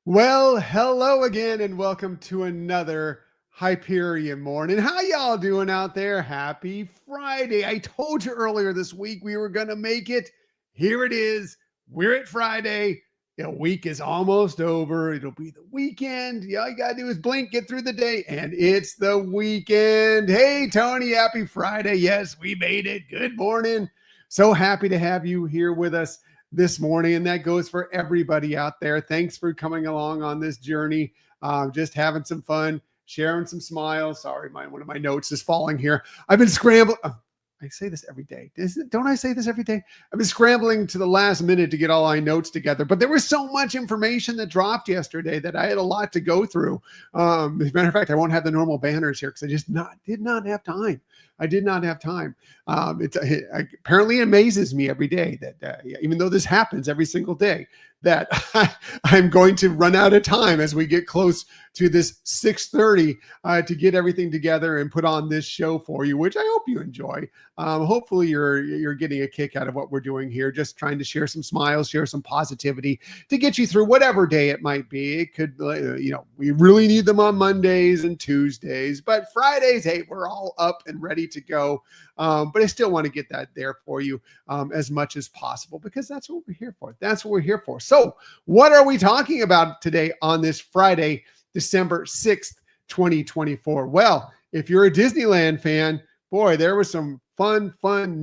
Well, hello again, and welcome to another Hyperion Morning. How y'all doing out there? Happy Friday. I told you earlier this week we were going to make it. Here it is. We're at Friday. The week is almost over. It'll be the weekend. All you got to do is blink, get through the day, and it's the weekend. Hey, Tony, happy Friday. Yes, we made it. Good morning. So happy to have you here with us this morning, and that goes for everybody out there. Thanks for coming along on this journey. Just having some fun, sharing some smiles. Sorry, one of my notes is falling here. I've been scrambling. I say this every day. Don't I say this every day? I've been scrambling to the last minute to get all my notes together, but there was so much information that dropped yesterday that I had a lot to go through. As a matter of fact, I won't have the normal banners here because I just did not have time. I did not have time. It apparently amazes me every day that even though this happens every single day, that I'm going to run out of time as we get close to this 6:30 to get everything together and put on this show for you, which I hope you enjoy. Hopefully you're getting a kick out of what we're doing here, just trying to share some smiles, share some positivity to get you through whatever day it might be. It could, we really need them on Mondays and Tuesdays, but Fridays, hey, we're all up and ready to go. But I still want to get that there for you as much as possible because that's what we're here for. That's what we're here for. So what are we talking about today on this Friday, December 6th, 2024? Well, if you're a Disneyland fan, boy, there was some fun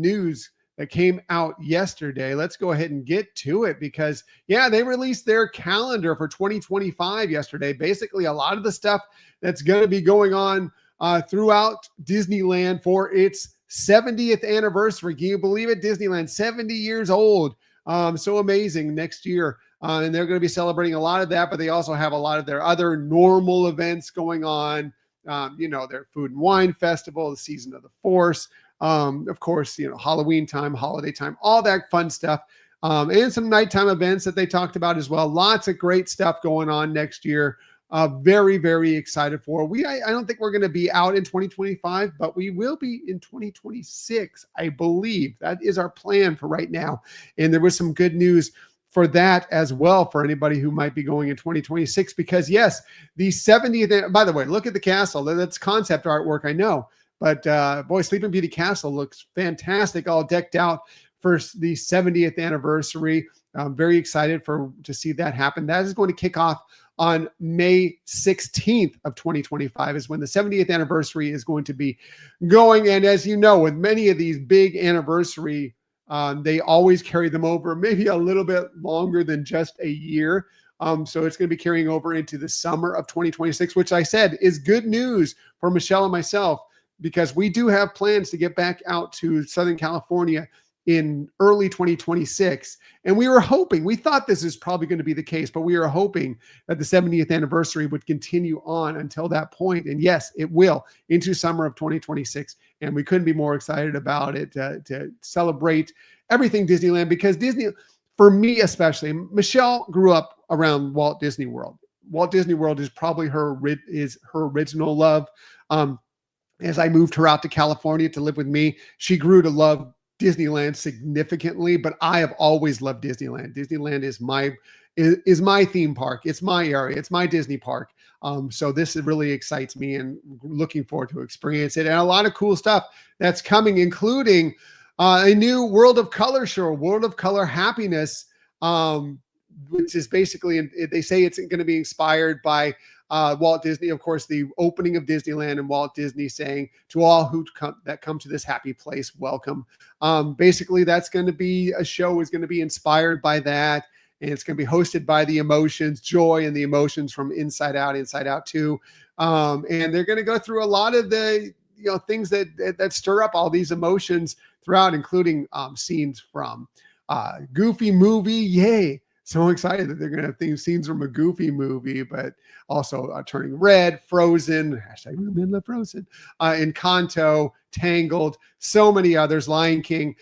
news that came out yesterday. Let's go ahead and get to it because, yeah, they released their calendar for 2025 yesterday. Basically, a lot of the stuff that's going to be going on throughout Disneyland for its 70th anniversary. Can you believe it? Disneyland, 70 years old. So amazing next year. And they're going to be celebrating a lot of that, but they also have a lot of their other normal events going on. Their food and wine festival, the season of the Force, of course, Halloween time, holiday time, all that fun stuff. And some nighttime events that they talked about as well. Lots of great stuff going on next year. Very, very excited for. I don't think we're going to be out in 2025, but we will be in 2026, I believe. That is our plan for right now. And there was some good news for that as well for anybody who might be going in 2026, because yes, the 70th, by the way, look at the castle. That's concept artwork, I know, but boy, Sleeping Beauty Castle looks fantastic, all decked out for the 70th anniversary. I'm very excited to see that happen. That is going to kick off on May 16th of 2025 is when the 70th anniversary is going to be going. And as you know, with many of these big anniversary, they always carry them over maybe a little bit longer than just a year. So it's going to be carrying over into the summer of 2026, which I said is good news for Michelle and myself, because we do have plans to get back out to Southern California in early 2026. And we thought this is probably going to be the case, but we are hoping that the 70th anniversary would continue on until that point. And yes, it will, into summer of 2026. And we couldn't be more excited about it to celebrate everything Disneyland, because Disney, for me especially, Michelle grew up around Walt Disney World. Walt Disney World is probably her original love. As I moved her out to California to live with me, she grew to love Disneyland significantly, but I have always loved Disneyland. Disneyland is my theme park. It's my area. It's my Disney park. So this really excites me, and looking forward to experience it, and a lot of cool stuff that's coming, including a new World of Color show, World of Color Happiness, which is basically, they say it's going to be inspired by Walt Disney, of course, the opening of Disneyland, and Walt Disney saying to all who come to this happy place, welcome. Basically, that's going to be a show is going to be inspired by that, and it's going to be hosted by the emotions, joy, and the emotions from Inside Out 2, and they're going to go through a lot of the things that stir up all these emotions throughout, including scenes from Goofy movie, yay. So excited that they're going to have theme scenes from a Goofy movie, but also Turning Red, Frozen, hashtag remember Frozen, Encanto, Tangled, so many others, Lion King.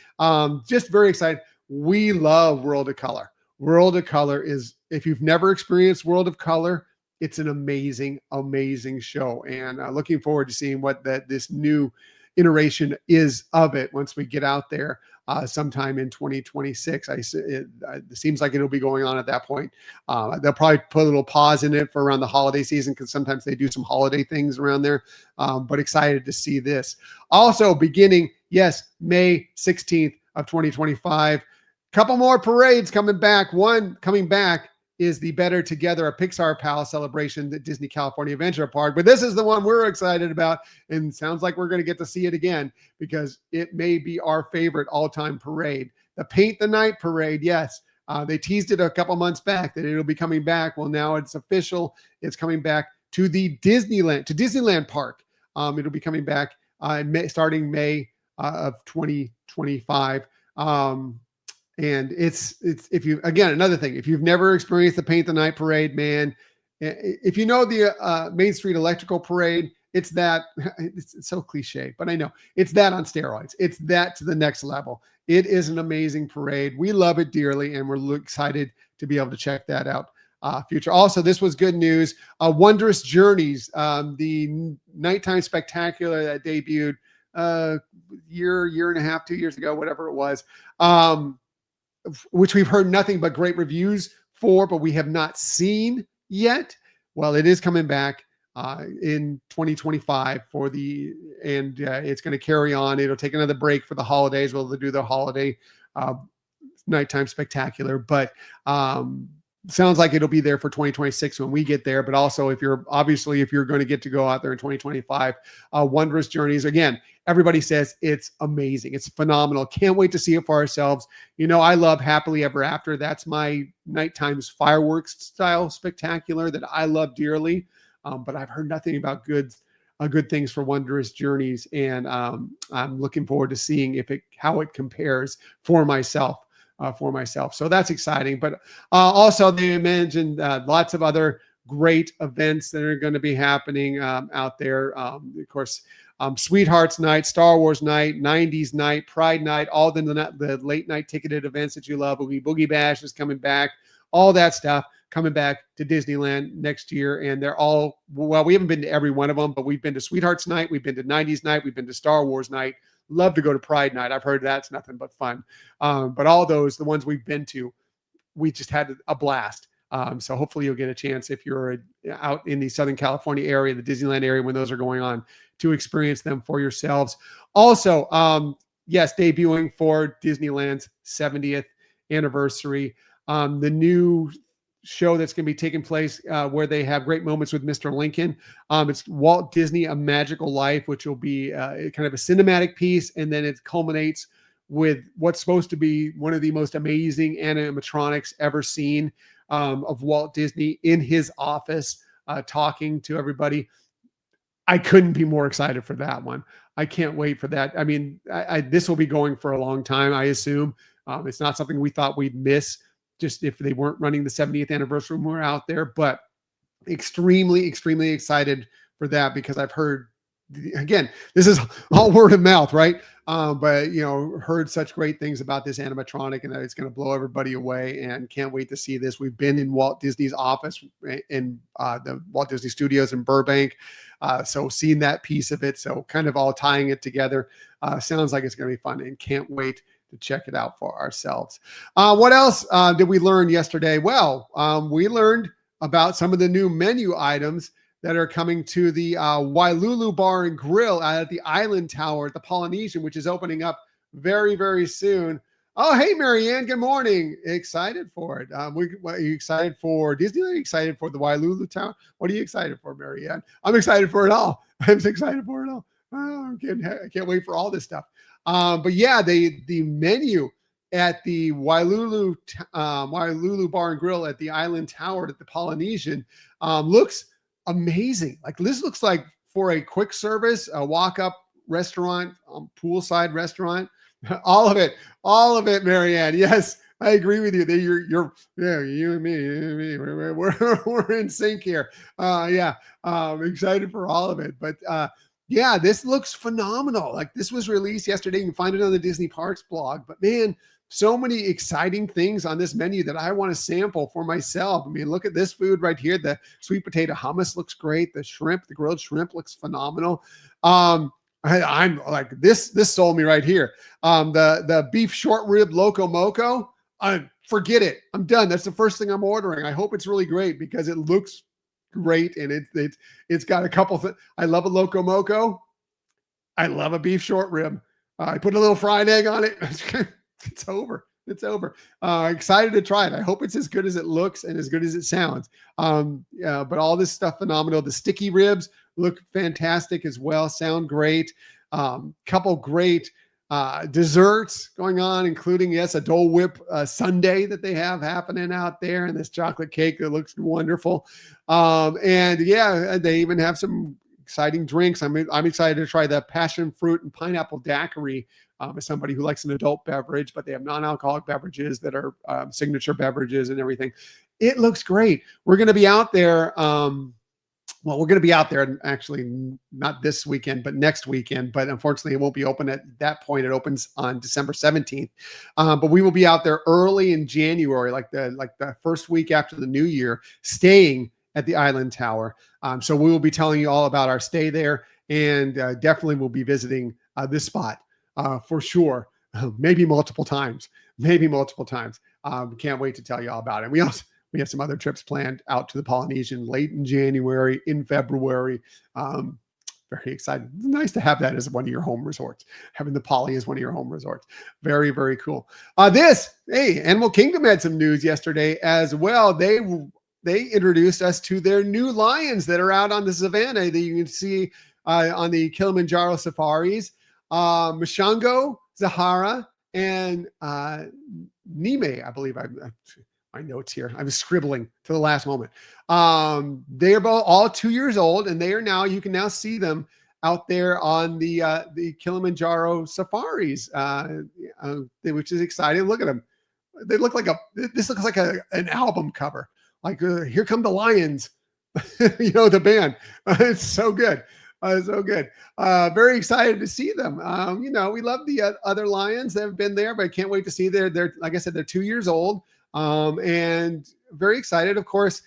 Just very excited. We love World of Color. World of Color is, if you've never experienced World of Color, it's an amazing, amazing show. And looking forward to seeing what this new iteration is of it once we get out there sometime in 2026. It seems like it'll be going on at that point. They'll probably put a little pause in it for around the holiday season because sometimes they do some holiday things around there. But excited to see this. Also beginning, yes, May 16th of 2025. Couple more parades coming back. One coming back is the Better Together, a Pixar Pal celebration at Disney California Adventure Park. But this is the one we're excited about, and sounds like we're going to get to see it again because it may be our favorite all-time parade. The Paint the Night Parade, yes. They teased it a couple months back that it'll be coming back. Well, now it's official. It's coming back to the Disneyland Park. It'll be coming back starting May of 2025. And it's if you, again, another thing, if you've never experienced the Paint the Night Parade, man, if you know the Main Street Electrical Parade, it's that, it's so cliche, but I know it's that on steroids. It's that to the next level. It is an amazing parade. We love it dearly, and we're excited to be able to check that out. Future. Also, this was good news. Wondrous Journeys, the nighttime spectacular that debuted year and a half, 2 years ago, whatever it was, which we've heard nothing but great reviews for, but we have not seen yet. Well, it is coming back in 2025 and it's going to carry on. It'll take another break for the holidays. We'll do the holiday nighttime spectacular, but sounds like it'll be there for 2026 when we get there. But also, if you're going to get to go out there in 2025, Wondrous Journeys, again, everybody says it's amazing. It's phenomenal. Can't wait to see it for ourselves. You know, I love Happily Ever After. That's my nighttime fireworks style spectacular that I love dearly. But I've heard nothing about good things for Wondrous Journeys. And I'm looking forward to seeing how it compares for myself. So that's exciting. But also they mentioned lots of other great events that are going to be happening out there. Of course, Sweethearts Night, Star Wars Night, 90s Night, Pride Night, all the late night ticketed events that you love. Boogie Bash is coming back. All that stuff coming back to Disneyland next year. And they're all, well, we haven't been to every one of them, but we've been to Sweethearts Night, we've been to 90s Night, we've been to Star Wars Night. Love to go to Pride Night. I've heard that's nothing but fun. But all those, the ones we've been to, we just had a blast. So hopefully you'll get a chance if you're out in the Southern California area, the Disneyland area, when those are going on, to experience them for yourselves. Also, yes, debuting for Disneyland's 70th anniversary, the new show that's going to be taking place where they have great moments with Mr. Lincoln. It's Walt Disney, A Magical Life, which will be kind of a cinematic piece. And then it culminates with what's supposed to be one of the most amazing animatronics ever seen of Walt Disney in his office talking to everybody. I couldn't be more excited for that one. I can't wait for that. I mean, this will be going for a long time, I assume. It's not something we thought we'd miss just if they weren't running the 70th anniversary when we're out there, but extremely, extremely excited for that because I've heard, again, this is all word of mouth, right? But, you know, heard such great things about this animatronic and that it's going to blow everybody away, and can't wait to see this. We've been in Walt Disney's office in the Walt Disney Studios in Burbank. So seeing that piece of it, so kind of all tying it together, sounds like it's going to be fun, and can't wait to check it out for ourselves. What else did we learn yesterday? Well, we learned about some of the new menu items that are coming to the Wailulu Bar and Grill at the Island Tower at the Polynesian, which is opening up very, very soon. Oh, hey, Marianne, good morning. Excited for it. Are you excited for Disney? Are you excited for the Wailulu Tower? What are you excited for, Marianne? I'm excited for it all. I'm excited for it all. Oh, I can't wait for all this stuff. But yeah, the menu at the Wailulu Bar and Grill at the Island Tower at the Polynesian looks amazing. Like, this looks like for a quick service, a walk-up restaurant, poolside restaurant, all of it, Marianne. Yes, I agree with you. You and me, we're in sync here. I'm excited for all of it, but yeah, this looks phenomenal. Like, this was released yesterday. You can find it on the Disney Parks blog, but man, so many exciting things on this menu that I want to sample for myself. I mean, look at this food right here. The sweet potato hummus looks great. The shrimp, the grilled shrimp looks phenomenal. I'm like this. This sold me right here. The beef short rib loco moco. Forget it. I'm done. That's the first thing I'm ordering. I hope it's really great because it looks great and it's got a couple things. I love a loco moco. I love a beef short rib. I put a little fried egg on it. It's over. It's over. Excited to try it. I hope it's as good as it looks and as good as it sounds. Yeah, but all this stuff phenomenal. The sticky ribs look fantastic as well. Sound great. Couple great desserts going on, including, yes, a Dole Whip sundae that they have happening out there, and this chocolate cake that looks wonderful. And yeah, they even have some exciting drinks. I'm excited to try the passion fruit and pineapple daiquiri. As somebody who likes an adult beverage, but they have non-alcoholic beverages that are signature beverages and everything. It looks great. We're going to be out there. Well, we're going to be out there actually not this weekend, but next weekend. But unfortunately, it won't be open at that point. It opens on December 17th. But we will be out there early in January, like the first week after the new year, staying at the Island Tower. So we will be telling you all about our stay there, and definitely we'll be visiting this spot for sure. Maybe multiple times. Can't wait to tell you all about it. We have some other trips planned out to the Polynesian late in January, in February. Very excited. It's nice to have that as one of your home resorts. Having the Poly as one of your home resorts. Very, very cool. Animal Kingdom had some news yesterday as well. They introduced us to their new lions that are out on the savannah that you can see on the Kilimanjaro safaris. Mashango, Zahara, and Nime, I believe. My notes here. I was scribbling to the last moment. They are both all 2 years old, and you can now see them out there on the Kilimanjaro safaris, which is exciting. Look at them. They look like this looks like an album cover. Like Here Come the Lions, the band. It's so good. So good. Very excited to see them. We love the other lions that have been there, but I can't wait to see they're like I said, they're 2 years old. And very excited. Of course,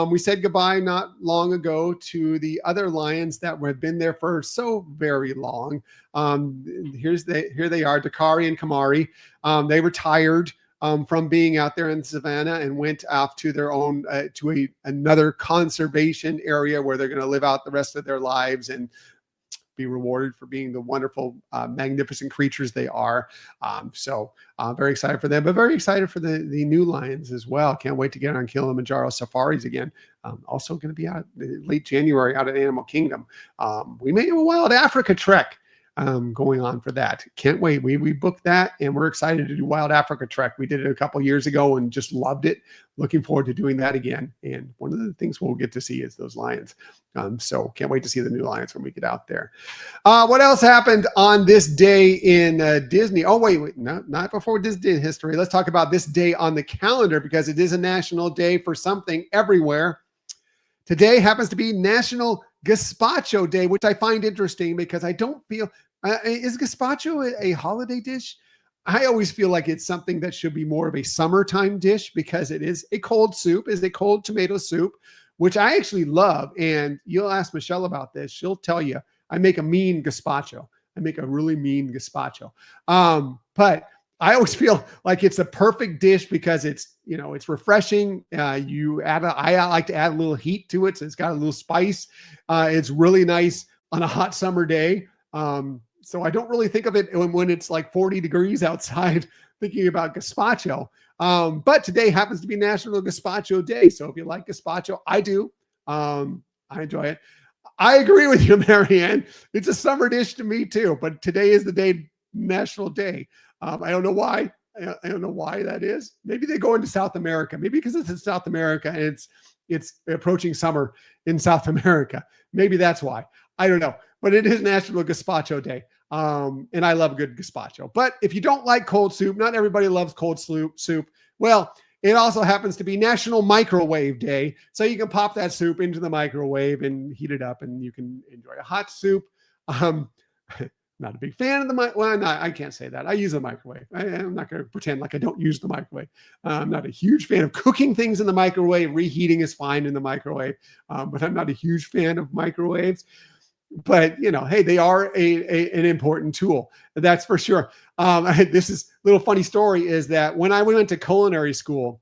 we said goodbye not long ago to the other lions that have been there for so very long. Here they are, Dakari and Kamari. They retired from being out there in the savannah and went off to their own another conservation area where they're going to live out the rest of their lives and be rewarded for being the wonderful, magnificent creatures they are. So very excited for them, but very excited for the new lions as well. Can't wait to get on Kilimanjaro safaris again. Also going to be out late January out at Animal Kingdom. We may have a Wild Africa trek going on for that. Can't wait. We booked that, and we're excited to do Wild Africa trek. We did it a couple years ago and just loved it. Looking forward to doing that again. And one of the things we'll get to see is those lions. So can't wait to see the new lions when we get out there. What else happened on this day in Disney? Oh, wait, no, not before Disney history. Let's talk about this day on the calendar because it is a national day for something everywhere. Today happens to be National Gazpacho Day, which I find interesting because I don't feel is gazpacho a holiday dish? I always feel like it's something that should be more of a summertime dish because it is a cold soup, is a cold tomato soup, which I actually love. And you'll ask Michelle about this. She'll tell you, I make a mean gazpacho. I make a really mean gazpacho. But I always feel like it's a perfect dish because it's refreshing. I like to add a little heat to it. So it's got a little spice. It's really nice on a hot summer day. So I don't really think of it when it's like 40 degrees outside, thinking about gazpacho. But today happens to be National Gazpacho Day. So if you like gazpacho, I do. I enjoy it. I agree with you, Marianne. It's a summer dish to me too, but today is the day, national day. I don't know why. I don't know why that is. Maybe they go into South America. Maybe because it's in South America and it's approaching summer in South America. Maybe that's why. I don't know. But it is National Gazpacho Day. And I love a good gazpacho. But if you don't like cold soup, not everybody loves cold soup. Well, it also happens to be National Microwave Day. So you can pop that soup into the microwave and heat it up and you can enjoy a hot soup. Not a big fan of the microwave. Well, I can't say that. I use the microwave. I'm not going to pretend like I don't use the microwave. I'm not a huge fan of cooking things in the microwave. Reheating is fine in the microwave, but I'm not a huge fan of microwaves. but hey, they are an important tool. That's for sure. This is a little funny story is that when I went to culinary school,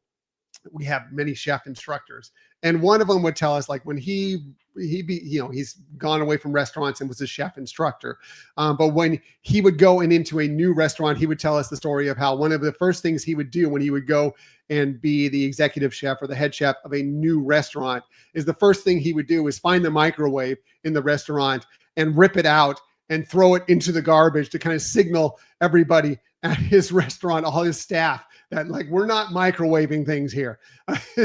we have many chef instructors, and one of them would tell us, like, when he's gone away from restaurants and was a chef instructor, but when he would go into a new restaurant, he would tell us the story of how one of the first things he would do when he would go and be the executive chef or the head chef of a new restaurant is the first thing he would do is find the microwave in the restaurant and rip it out and throw it into the garbage to kind of signal everybody at his restaurant, all his staff, that, like, we're not microwaving things here.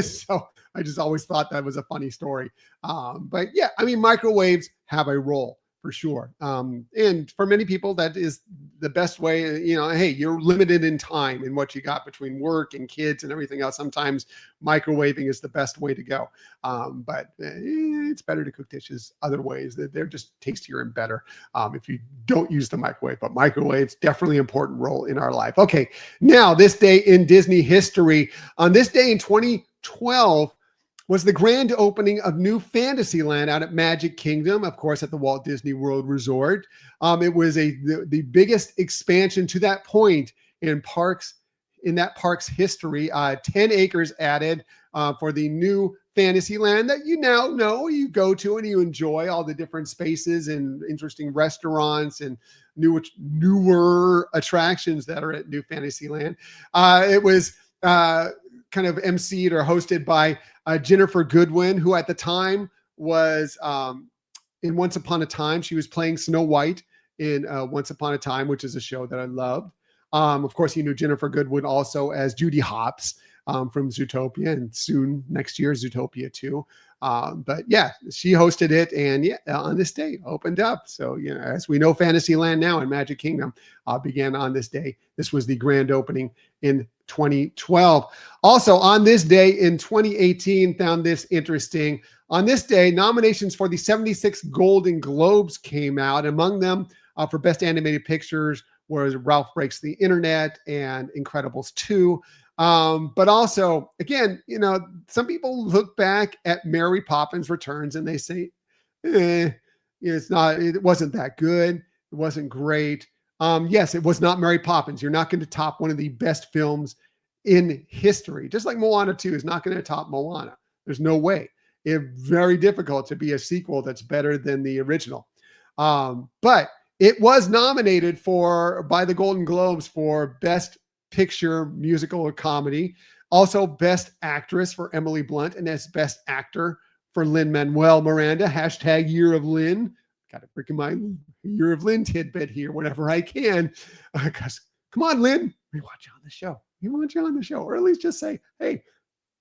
So I just always thought that was a funny story. But yeah, I mean, microwaves have a role for sure. And for many people, that is the best way. Hey, you're limited in time in what you got between work and kids and everything else. Sometimes microwaving is the best way to go. But it's better to cook dishes other ways. They're just tastier and better if you don't use the microwave. But microwaves, definitely an important role in our life. Okay, now this day in Disney history. On this day in 2012, was the grand opening of New Fantasyland out at Magic Kingdom, of course, at the Walt Disney World Resort. It was the biggest expansion to that point in that park's history. 10 acres added for the New Fantasyland that you now know you go to and you enjoy all the different spaces and interesting restaurants and newer attractions that are at New Fantasyland. It was kind of emceed or hosted by Jennifer Goodwin, who at the time was in Once Upon a Time. She was playing Snow White in Once Upon a Time, which is a show that I loved. Of course, you knew Jennifer Goodwin also as Judy Hopps from Zootopia, and soon next year, Zootopia 2. But yeah, she hosted it, and yeah, on this day opened up. So, as we know, Fantasyland now in Magic Kingdom began on this day. This was the grand opening in 2012. Also, on this day in 2018, found this interesting. On this day, nominations for the 76 Golden Globes came out. Among them, for Best Animated Pictures, was Ralph Breaks the Internet and Incredibles 2. But also, again, some people look back at Mary Poppins Returns and they say, it wasn't that good. It wasn't great. Yes, it was not Mary Poppins. You're not going to top one of the best films in history. Just like Moana 2 is not going to top Moana. There's no way. It's very difficult to be a sequel that's better than the original. But it was nominated by the Golden Globes for Best Picture, Musical, or Comedy. Also, Best Actress for Emily Blunt, and as Best Actor for Lin-Manuel Miranda. # Year of Lin. Got to freaking my Year of Lin tidbit here whenever I can. Because come on, Lin, we want you on the show. We want you on the show, or at least just say, hey,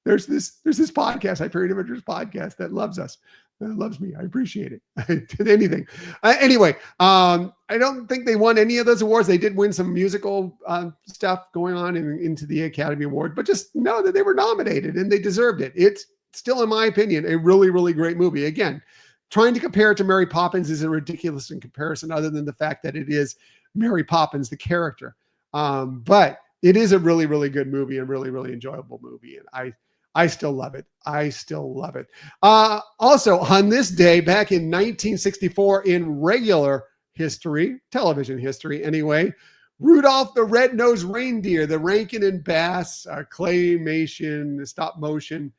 there's this podcast, Hyperion Adventures podcast, that loves us. That loves me. I appreciate it. I did anything. Anyway, I don't think they won any of those awards. They did win some musical stuff going on into the Academy Award, but just know that they were nominated and they deserved it. It's still, in my opinion, a really, really great movie. Again, trying to compare it to Mary Poppins is a ridiculous in comparison, other than the fact that it is Mary Poppins, the character. But it is a really, really good movie and really, really enjoyable movie. And I still love it. I still love it. Also, on this day, back in 1964, in regular history, television history anyway, Rudolph the Red-Nosed Reindeer, the Rankin and Bass claymation, stop motion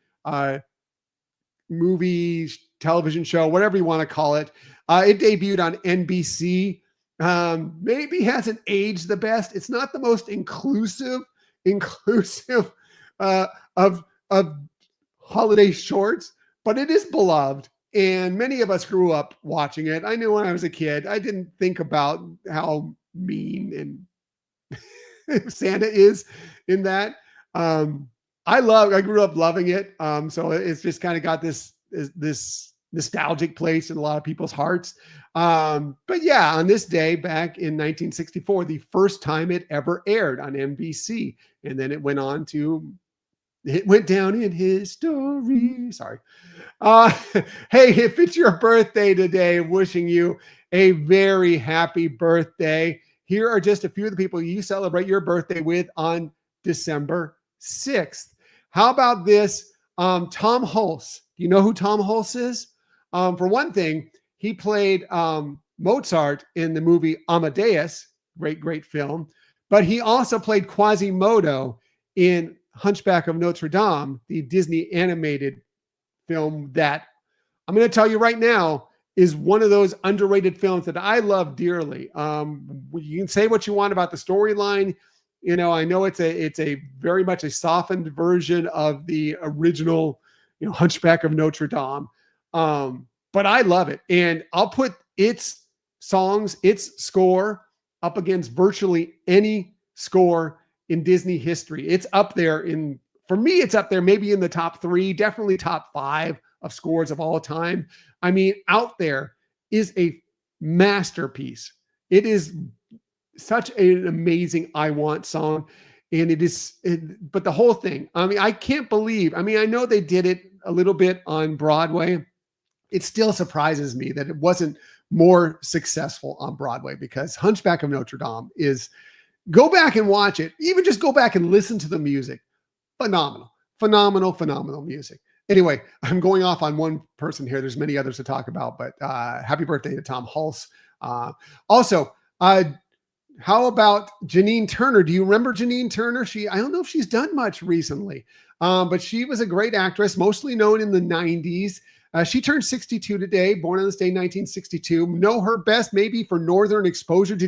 movie, television show, whatever you want to call it. It debuted on NBC. Maybe hasn't aged the best. It's not the most inclusive of holiday shorts, but it is beloved. And many of us grew up watching it. I knew when I was a kid, I didn't think about how mean and Santa is in that. I grew up loving it. So it's just kind of got this nostalgic place in a lot of people's hearts. But yeah, on this day back in 1964, the first time it ever aired on NBC. And then it went down in history. Sorry. Hey, if it's your birthday today, wishing you a very happy birthday. Here are just a few of the people you celebrate your birthday with on December 6th. How about this? Tom Hulse. Do you know who Tom Hulse is? For one thing, he played Mozart in the movie Amadeus, great film. But he also played Quasimodo in Hunchback of Notre Dame, the Disney animated film that I'm going to tell you right now is one of those underrated films that I love dearly. You can say what you want about the storyline. I know it's a very much a softened version of the original, Hunchback of Notre Dame. But I love it, and I'll put its songs, its score up against virtually any score in Disney history. It's up there for me, it's up there maybe in the top 3, definitely top 5 of scores of all time. I mean, Out There is a masterpiece. It is such an amazing I Want song. And but the whole thing, I mean, I can't believe, I know they did it a little bit on Broadway. It still surprises me that it wasn't more successful on Broadway, because Hunchback of Notre Dame go back and watch it. Even just go back and listen to the music. Phenomenal music. Anyway, I'm going off on one person here. There's many others to talk about, but happy birthday to Tom Hulse. Also, how about Janine Turner? Do you remember Janine Turner? I don't know if she's done much recently, but she was a great actress, mostly known in the 90s. She turned 62 today, born on this day, 1962. Know her best maybe for Northern Exposure.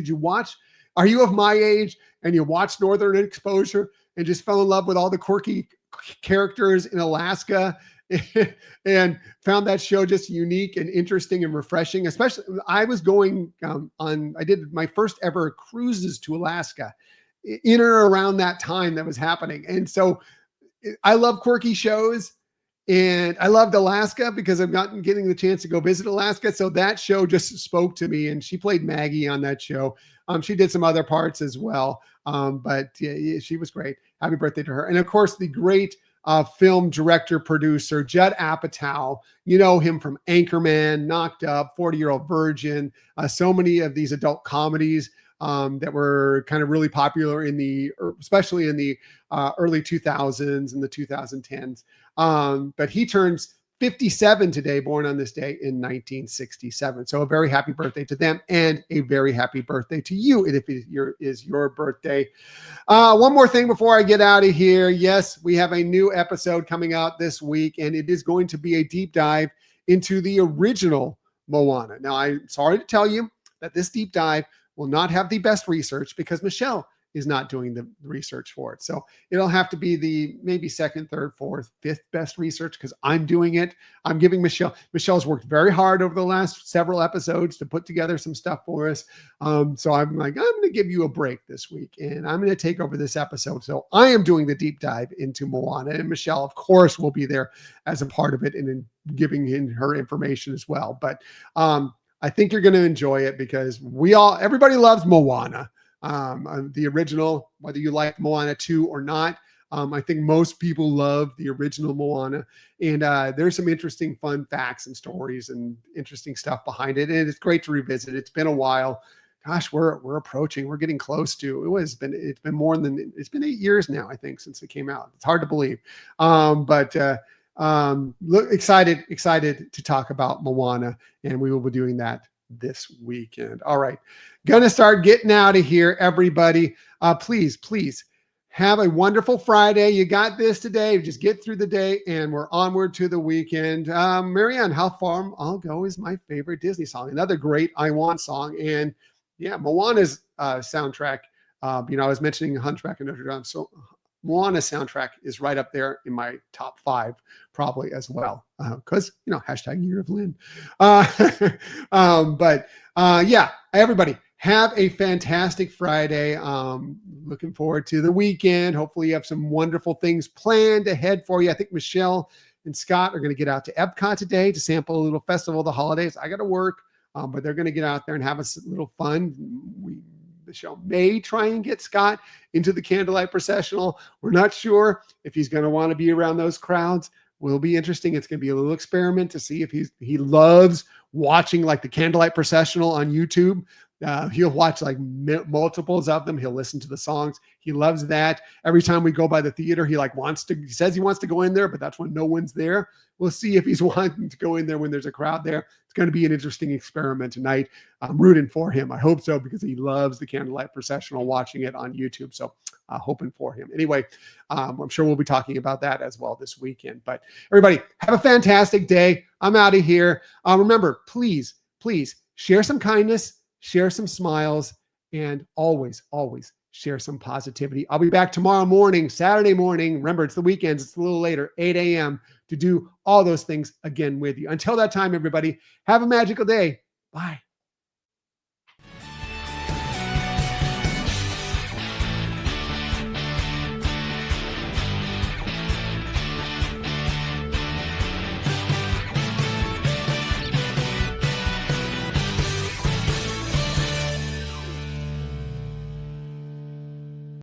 Are you of my age and you watched Northern Exposure and just fell in love with all the quirky characters in Alaska and found that show just unique and interesting and refreshing? Especially, I was going I did my first ever cruises to Alaska in or around that time that was happening. And so I love quirky shows, and I loved Alaska because I'm not getting the chance to go visit Alaska. So that show just spoke to me, and she played Maggie on that show. She did some other parts as well. But yeah, she was great. Happy birthday to her. And of course, the great film director, producer, Judd Apatow. You know him from Anchorman, Knocked Up, 40-Year-Old Virgin, so many of these adult comedies that were kind of really popular especially in the early 2000s and the 2010s. But he turns 57 today, born on this day in 1967. So a very happy birthday to them, and a very happy birthday to you if it is your birthday. One more thing before I get out of here. Yes, we have a new episode coming out this week, and it is going to be a deep dive into the original Moana. Now, I'm sorry to tell you that this deep dive will not have the best research, because Michelle is not doing the research for it. So it'll have to be the maybe second, third, fourth, fifth best research, because I'm doing it. I'm giving Michelle's worked very hard over the last several episodes to put together some stuff for us. So I'm like, I'm going to give you a break this week, and I'm going to take over this episode. So I am doing the deep dive into Moana, and Michelle, of course, will be there as a part of it and in giving in her information as well. But I think you're going to enjoy it, because everybody loves Moana. The original, whether you like Moana 2 or not. I think most people love the original Moana, and there's some interesting fun facts and stories and interesting stuff behind it. And it's great to revisit. It's been a while. Gosh, we're getting close to, it's been 8 years now, I think, since it came out. It's hard to believe. Excited to talk about Moana, and we will be doing that this weekend. All right. Gonna start getting out of here, everybody. Please have a wonderful Friday. You got this today. Just get through the day, and we're onward to the weekend. Marianne, How Far I'll Go is my favorite Disney song. Another great I Want song. And yeah, Moana's soundtrack. I was mentioning Hunchback of Notre Dame. So Moana soundtrack is right up there in my top 5, probably as well. Because, hashtag Year of Lynn. Yeah, everybody, have a fantastic Friday. Looking forward to the weekend. Hopefully you have some wonderful things planned ahead for you. I think Michelle and Scott are going to get out to Epcot today to sample a little festival of the holidays. I got to work, but they're going to get out there and have a little fun. Michelle may try and get Scott into the candlelight processional. We're not sure if he's going to want to be around those crowds. Will be interesting. It's going to be a little experiment to see if he loves watching like the candlelight processional on YouTube. He'll watch like multiples of them. He'll listen to the songs. He loves that. Every time we go by the theater, he he says he wants to go in there, but that's when no one's there. We'll see if he's wanting to go in there when there's a crowd there. It's going to be an interesting experiment tonight. I'm rooting for him. I hope so, because he loves the candlelight processional, watching it on YouTube. So hoping for him. Anyway, I'm sure we'll be talking about that as well this weekend. But everybody, have a fantastic day. I'm out of here. Remember, please share some kindness, share some smiles, and always share some positivity. I'll be back tomorrow morning, Saturday morning. Remember, it's the weekends. It's a little later, 8 a.m. to do all those things again with you. Until that time, everybody, have a magical day. Bye.